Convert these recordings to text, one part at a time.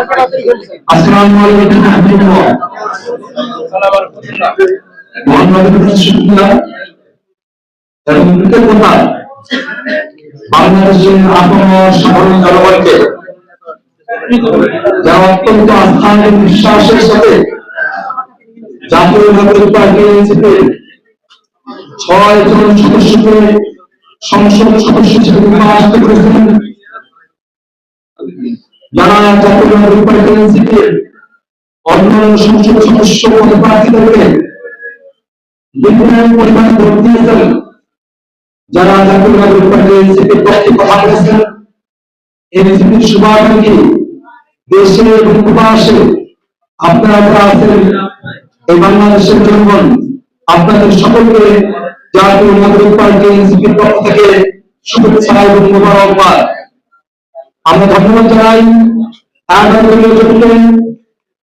আসসালামু আলাইকুম বাংলাদেশের আপামর সাধারণ জনগণকে যারা অত্যন্ত আস্থা এবং বিশ্বাসের সাথে জাতীয় নাগরিক পার্টি এনসিপি 6 জন সদস্যকে সংসদ সদস্য হিসেবে নির্বাচিত করেছেন, যারা জাতীয় নাগরিক পার্টি এনসিপি অন্য সংসদ সদস্য পদপ্রার্থীদেরকে বিপুল পরিমাণে ভোট দিয়েছেন, যারা জাতীয় নাগরিক পার্টি এনসিপির পক্ষে কথা বলেছেন, এনসিপির শুভাকাঙ্ক্ষী দেশে এবং প্রবাসে আপনারা যারা আছেন, এই বাংলাদেশের জনগণ আপনাদের সকলকে জাতীয় নাগরিক পার্টি এনসিপির পক্ষ থেকে শুভেচ্ছা এবং মোবারকবাদ। আমরা ধন্যবাদ জানাই আগামী দলীয় জোটকে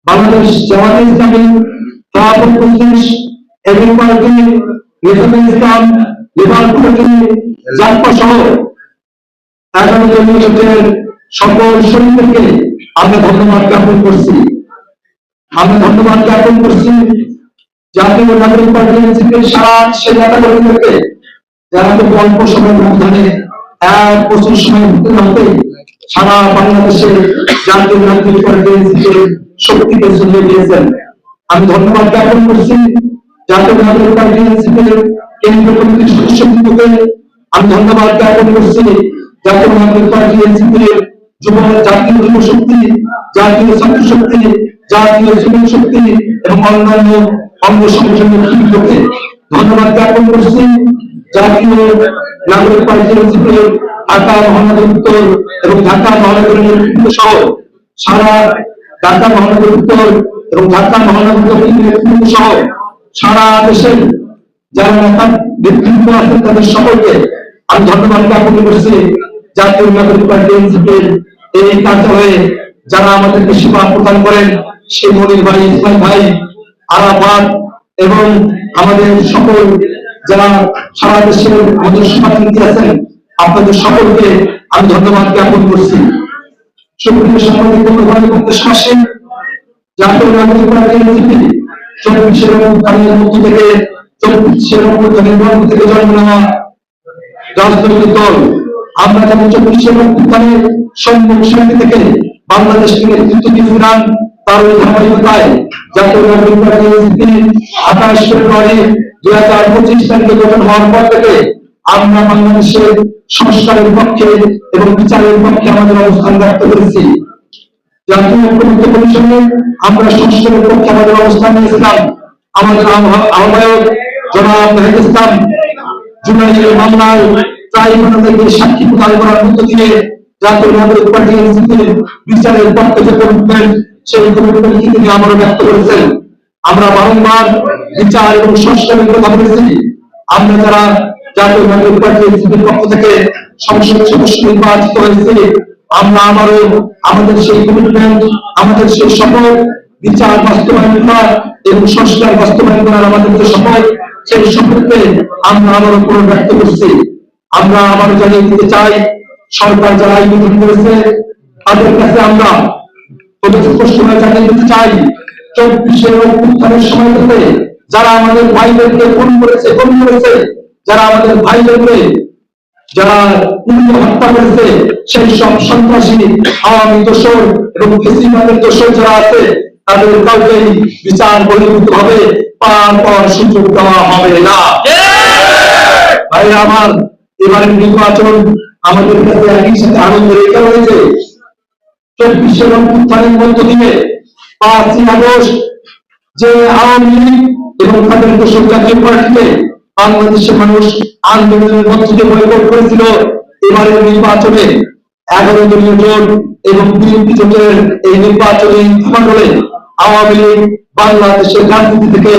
বাংলাদেশ জামায়াতে ইসলামী, খেলাফত মজলিস, এবি পার্টি, নেজামে ইসলাম, লিবারেল পার্টি, জাসপা সহ আগামী দলীয় জোটের সকল শরীরকে আমরা ধন্যবাদ জ্ঞাপন করছি। আমরা ধন্যবাদ জ্ঞাপন করছি জাতীয় নাগরিক পার্টি এনসিপির সারা সেই নেতাকর্মীদেরকে যারা খুব অল্প সময়ের ব্যবধানে 1 বছর সময় হতে সারা বাংলাদেশে জাতীয় নাগরিক পার্টি এনসিপির শক্তিকে ছড়িয়ে দিয়েছেন। আমি ধন্যবাদ জ্ঞাপন করছি জাতীয় নাগরিক পার্টি এনসিপির কেন্দ্রীয় কমিটির সদস্যবৃন্দকে। আমি ধন্যবাদ জ্ঞাপন করছি জাতীয় নাগরিক পার্টি এনসিপির জাতীয় যুব শক্তি, জাতীয় ছাত্র শক্তি, জাতীয় যুব শক্তি এবং অন্যান্য অঙ্গ সংগঠনের নেতৃত্বকে। ধন্যবাদ জ্ঞাপন করছি জাতীয় নাগরিক পার্টি এনসিপির ঢাকা মহানগর উত্তর এবং ঢাকা মহানগরের নেতৃত্ব সহ সারা ঢাকা মহানগর উত্তর এবং ঢাকা মহানগর দক্ষিণ নেতৃত্ব সহ সারা দেশের যারা নেতৃত্ব আছেন তাদের সকলকে আমি ধন্যবাদ জ্ঞাপন করছি। জাতীয় নাগরিক পার্টি এনসিপির এই কার্যালয়ে যারা আমাদেরকে সেবা প্রদান করেন, সেই মনির ভাই, ইসমাইল ভাই, আরাফাত এবং আমাদের সকল যারা সারা দেশের আমাদের সভাপতি আছেন, আপনাদের সকলকে আমি ধন্যবাদ জ্ঞাপন করছি। সুপ্রিয় সাংবাদিক বন্ধুগণ, দেশবাসী, জাতীয় নাগরিক পার্টি এনসিপি 24 মধ্য থেকে 24 মধ্য থেকে জন্ম নেওয়া রাজনৈতিক দল। আমরা যেমন 24 সম্মুখ সারি থেকে বাংলাদেশকে নেতৃত্ব দিয়েছিলাম, তার ধারাবাহিকতায় জাতীয় নাগরিক পার্টি এনসিপি 28 ফেব্রুয়ারি 2025 তারিখে গঠন হওয়ার পর থেকে আমরা বাংলাদেশের সংস্কারের পক্ষে এবং বিচারের পক্ষে আমাদের অবস্থান ব্যক্ত করেছি। জাতীয় ঐক্যমত্য কমিশনে আমরা সংস্কারের পক্ষে আমাদের অবস্থান নিয়েছিলাম। আমাদের আহ্বায়ক জনাব মেহেদি ইসলাম জুনাইয়ের মামলায় ট্রাইব্যুনালকে সাক্ষী প্রদান করার মধ্য দিয়ে জাতীয় নাগরিক পার্টি এনসিপির বিচারের পক্ষে যে কমিটমেন্ট, সেই কমিটমেন্ট তিনি আমরা ব্যক্ত করেছেন। আমরা বারংবার বিচার এবং সংস্কারের কথা বলেছি। আমরা যারা জাতীয় নাগরিক পার্টি এনসিপির পক্ষ থেকে সংসদ সদস্য নির্বাচিত হয়েছি, আমরা আবারও আমাদের সেই কমিটমেন্ট, আমাদের সেই শপথ, বিচার বাস্তবায়ন করা এবং সংস্কার বাস্তবায়ন করার আমাদের যে শপথ, সেই শপথকে আমরা আবারও পুনর্ব্যক্ত করছি। আমরা আবারও জানিয়ে দিতে চাই, সরকার যারা এই গঠন করেছে তাদের কাছে আমরা স্পষ্টভাবে জানিয়ে দিতে চাই, 24 অভ্যুত্থানের সময় থেকে যারা আমাদের ভাইদেরকে খুন করেছে, যারা আমাদের ভাইদেরকে যারা হত্যা করেছে, সেই সব সন্ত্রাসী, আওয়ামী দোসর এবং ফেসিবাদের দোসর যারা আছে, তাদের কাউকেই বিচার বহির্ভূত ভাবে পার সুযোগ দেওয়া হবে না। ভাই আমার, এবারের নির্বাচন আমাদের কাছে একই সাথে আনন্দের এটা রয়েছে, 24 অভ্যুত্থানের মধ্য দিয়ে 5ই আগস্ট যে আওয়ামী লীগ এবং তাদের দোসর জাতীয় পার্টিকে বাংলাদেশের মানুষ আন্দোলনের মধ্য দিয়ে বয়কট করেছিল। এবারের নির্বাচনে 11 দলীয় জোট এবং বিএনপি জোটের এই নির্বাচনী ফলাফলে আওয়ামী লীগ বাংলাদেশের রাজনীতি থেকে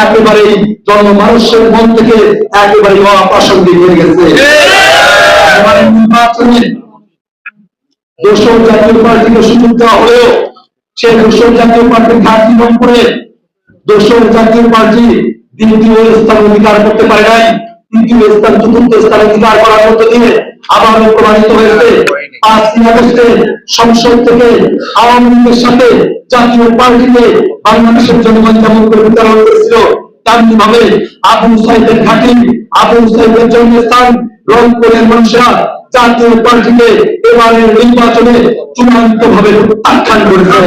একেবারেই জনমানুষের মন থেকে একেবারে অপ্রাসঙ্গিক হয়ে গেছে। এবারের নির্বাচনে দোসর জাতীয় পার্টিকে সুযোগ দেওয়া হলেও সেই দোসর জাতীয় পার্টির ঘাটতি ভঙ্গ করে দোসর জাতীয় পার্টি দ্বিতীয় স্থান অধিকার করতে পারে নাই। তৃতীয় স্থান, চতুর্থ স্থান অধিকার করার মধ্য দিয়ে আবারও প্রমাণিত হয়েছে 5ই আগস্টে সংসদ থেকে আওয়ামী লীগের সাথে জাতীয় পার্টিকে বাংলাদেশের জনগণ যেমন করে বিতরণ করেছিল, তেমনি ভাবে আবু সাইদের ঘাঁটি, আবু সাইদের জন্মস্থান রংপুরের মানুষরা জাতীয় পার্টিকে এবারের নির্বাচনে চূড়ান্ত ভাবে প্রত্যাখ্যান করেছে।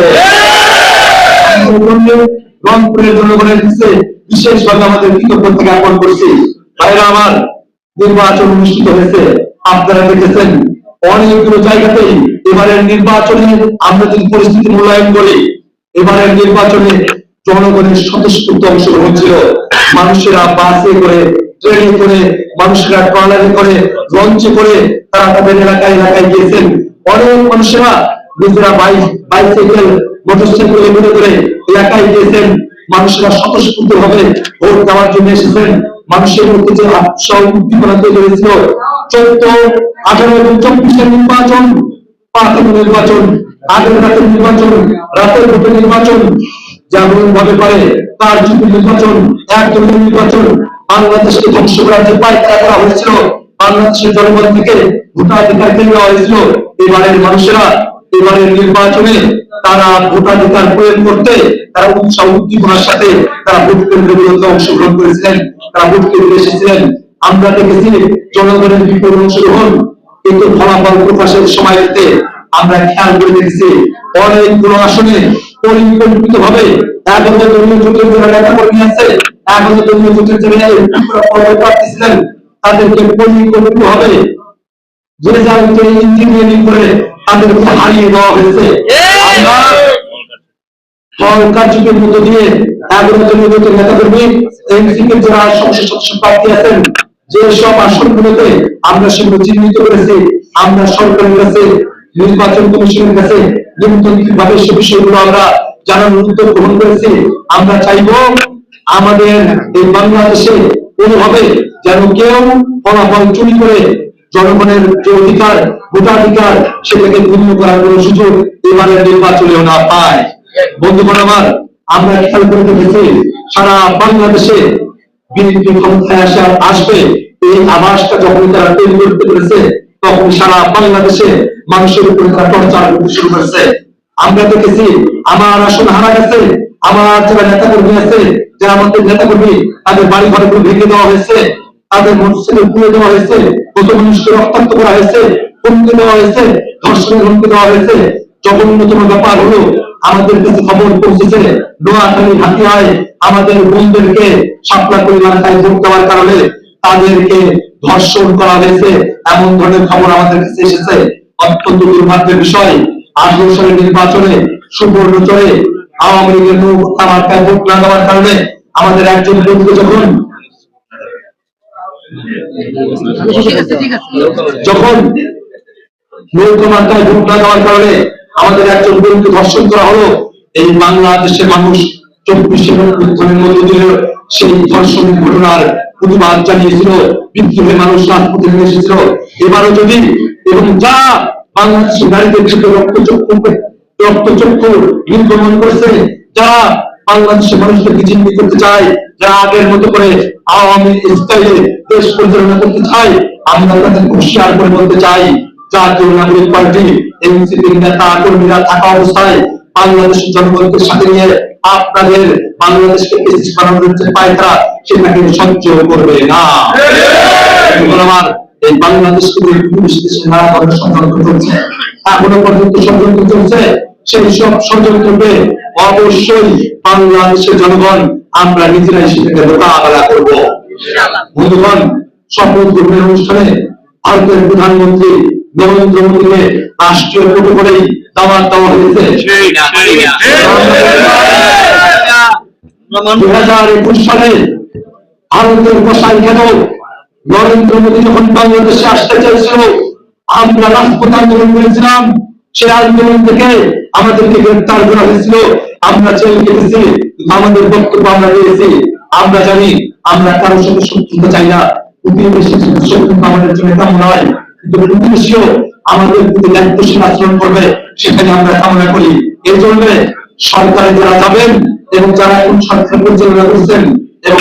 রংপুরের জনগণের কাছে বিশেষভাবে আমাদের কৃতজ্ঞতা জ্ঞাপন করছি। ভাইরা আমার, নির্বাচন অনুষ্ঠিত হয়েছে, আপনারা দেখেছেন অনেকগুলো জায়গাতেই এবারের নির্বাচনে আমরা যদি পরিস্থিতি মূল্যায়ন করি, এবারের নির্বাচনে জনগণের স্বতঃস্ফূর্ত অংশগ্রহণ ছিল। মানুষেরা বাসে করে, ট্রেনে করে, মানুষেরা ট্রলারে করে, লঞ্চে করে তারা তাদের এলাকায় গিয়েছেন। অনেক মানুষেরা নিজেরা বাইসাইকেল, মোটরসাইকেলে করে এলাকায় গিয়েছেন। মানুষেরা স্বতঃস্ফূর্ত ভাবে ভোট দেওয়ার জন্য এসেছেন। মানুষের মধ্যে যে উৎসাহ উদ্দীপনা তৈরি হয়েছিল, 14, 18 এবং 24 নির্বাচন, প্রাথমিক নির্বাচন, আগের রাতের নির্বাচন, রাতের ভোটের নির্বাচন, যেমন ভাবে পারে তার যুদ্ধ নির্বাচন, একদলীয় নির্বাচন, বাংলাদেশকে ধ্বংস করার যে পায়তারা করা হয়েছিল, বাংলাদেশের জনগণ থেকে ভোটাধিকার কেড়ে নেওয়া হয়েছিল। এবারের মানুষেরা এবারের নির্বাচনে তারা ভোটাধিকার প্রয়োগ করতে তারা উৎসাহ উদ্দীপনার সাথে তারা ভোট কেন্দ্রগুলোতে অংশগ্রহণ করেছিলেন, তারা ভোট কেন্দ্রে এসেছিলেন। আমরা দেখেছি জনগণের বিপুল অংশগ্রহণ, কিন্তু ফলাফল প্রকাশের সময়তে আমরা খেয়াল করে দেখেছি অনেকগুলো আসনে পরিকল্পিত ভাবে 11 দলীয় জোটের যারা নেতা কর্মী আছে, 11 দলীয় জোটের যারা প্রার্থী ছিলেন, তাদেরকে পরিকল্পিত ভাবে রেজাল্টে ইঞ্জিনিয়ারিং করে তাদেরকে হারিয়ে দেওয়া হয়েছে। ফল কার্যক্রমের মধ্য দিয়ে 11 দলীয় জোটের নেতা কর্মী, এনসিপির যারা সংসদ সদস্য প্রার্থী আছেন, যে সব আসনগুলোতে আমরা সেগুলো চিহ্নিত করেছি, আমরা সরকারের কাছে, নির্বাচন কমিশনের কাছে নিয়ন্ত্রণভাবে সে বিষয়গুলো আমরা জানানোর উদ্যোগ গ্রহণ করেছি। আমরা চাইব আমাদের এই বাংলাদেশে কোনোভাবে যেন কেউ ফলাফল চুরি করে জনগণের যে অধিকার, ভোটাধিকার, সেটাকে পূর্ণ করার কোন সুযোগ এবারের নির্বাচনেও না পায়। বন্ধুগণ আমার, আমরা খেয়াল করে দেখেছি সারা বাংলাদেশে বিএনপি ক্ষমতায় আসবে এই আভাসটা যখন তারা তৈরি করতে পেরেছে, তখন সারা বাংলাদেশে মানুষের উপরে তারা টর্চার করতে শুরু করেছে। আমরা দেখেছি আমার আসন হারা গেছে, আমার যারা নেতা কর্মী আছে, যারা আমাদের নেতা কর্মী, তাদের বাড়ি ঘরগুলো ভেঙে দেওয়া হয়েছে, তাদের মোটরসাইকেল পুড়ে দেওয়া হয়েছে, কত মানুষকে রক্তাক্ত করা হয়েছে, হুমকি দেওয়া হয়েছে, ধর্ষণের হুমকি দেওয়া হয়েছে। জঘন্যতম ব্যাপার হলো আমাদের কাছে খবর পৌঁছেছে নোয়াখালী হাতিয়ায় আমাদের বোনদেরকে শাপলা এলাকায় ভোট দেওয়ার কারণে তাদেরকে ধর্ষণ করা হয়েছে, এমন ধরনের খবর আমাদের কাছে এসেছে। অত্যন্ত দুর্ভাগ্যের বিষয়, 18 সালের নির্বাচনে সুবর্ণচরে আওয়ামী লীগের মার্কায় ভোট না দেওয়ার কারণে আমাদের একজন বন্ধু যখন নৌকা মার্কায় ভোট না দেওয়ার কারণে আমাদের একজন বন্ধু ধর্ষণ করা হলো, এই বাংলাদেশের মানুষ 24 উত্থানের মধ্য দিয়ে সেই ধর্ষণের ঘটনার প্রতিবাদ জানিয়েছিল, বিদ্রোহে মানুষ রাজপথে নেমে এসেছিল। এবারও যদি এবং যা বাংলাদেশের নারীদের ক্ষেত্রে রক্তচক্ষু নির্গমন করেছে, যারা বাংলাদেশের মানুষদেরকে চিহ্নিত করতে চায়, যারা আগের মতো করে আওয়ামী স্টাইলে দেশ পরিচালনা করতে চায়, আমরা তাদেরকে হুঁশিয়ার করে বলতে চাই, জাতীয় নাগরিক পার্টি এনসিপির নেতা কর্মীরা থাকা অবস্থায় বাংলাদেশের জনগণকে সাথে নিয়ে আপনাদের বাংলাদেশকে ফ্যাসিস্ট বানানোর যে পায়তারা, সেটাকে সহ্য করবে না। আমার এই বাংলাদেশকে নানা ধরনের ষড়যন্ত্র চলছে, এখনো পর্যন্ত ষড়যন্ত্র চলছে। সেই সব ষড়যন্ত্রকে অবশ্যই বাংলাদেশের জনগণ আমরা নিজেরাই সেটাকে মোকাবেলা করবো। বন্ধুগণ, শপথ গ্রহণের অনুষ্ঠানে ভারতের প্রধানমন্ত্রী নরেন্দ্র মোদীকে রাষ্ট্রীয় প্রটোকলেই দাওয়াত দেওয়া হয়েছে। 2021 সালে ভারতের গোসাই কেন নরেন্দ্র মোদী যখন বাংলাদেশে আসতে চাইছিল, আমরা রাজপথ আন্দোলন করেছিলাম। সেই আন্দোলন থেকে আমাদেরকে গ্রেফতার করা হয়েছিল, আমরা জেল কেটেছি, আমাদের বক্তব্য আমরা দিয়েছি। আমরা জানি আমরা কারোর সাথে শত্রুতা চাই না, শত্রুতা আমাদের জন্য কামনা নয়, কিন্তু প্রতিবেশীও আমাদের প্রতি দায়িত্বশীল আচরণ করবে সেখানে আমরা কামনা করি। এই জন্য সরকারে যারা যাবেন এবং যারা এখন সরকার পরিচালনা করছেন এবং